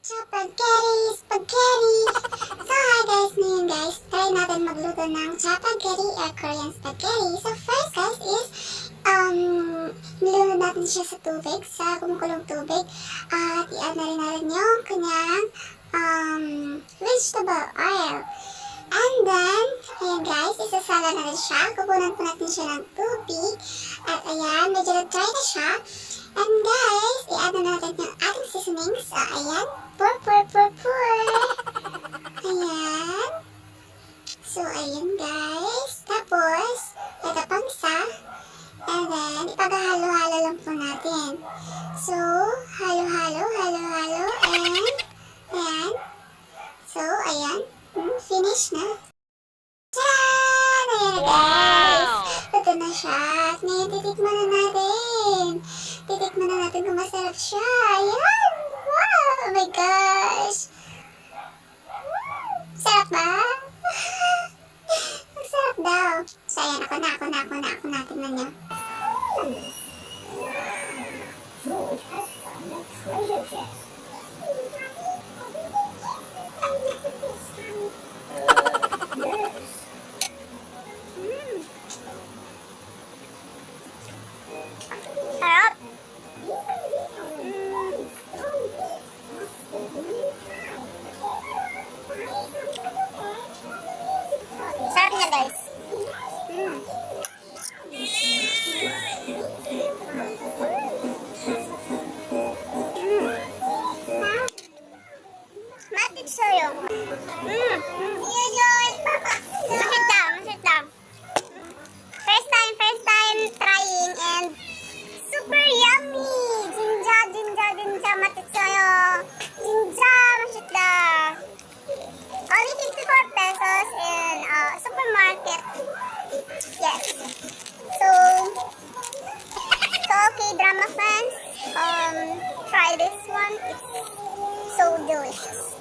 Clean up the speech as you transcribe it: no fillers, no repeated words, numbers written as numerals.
Chapagari, spaghetti! So hi guys, ngayon guys, try natin magluto ng chapagari or Korean spaghetti. So first guys is, nilunod natin siya sa tubig, sa kumukulong tubig. At i-add na rin natin yung kanyang vegetable oil. And then, ayan guys, isasala natin siya. Kukunan po natin siya ng tubig. At ayan, medyo na-dry na siya. And guys, i-add na natin yung ating seasonings. So ayan, pour. Ayan. So ayan guys. Tapos, ito pang isa. And then, ipag-halo-halo lang po natin. So, halo-halo. And, ayan. So, ayan. Finish na. Tadaan! Ayan guys. Ito na siya. At ngayon, titikman na natin. Titikman na natin kung masarap siya. Ayan! Wow! Oh my gosh! Sarap ba? Masarap daw. So, ayan. Ako na. Tingnan niyo. Sarap! Sarap niya guys. Massisseoyo. Masit lang. First time trying and super yummy. Jinja, massisseoyo. Jinja, masita. Only 54 pesos in supermarket. Yes. So okay, drama fans, try this one. It's so delicious.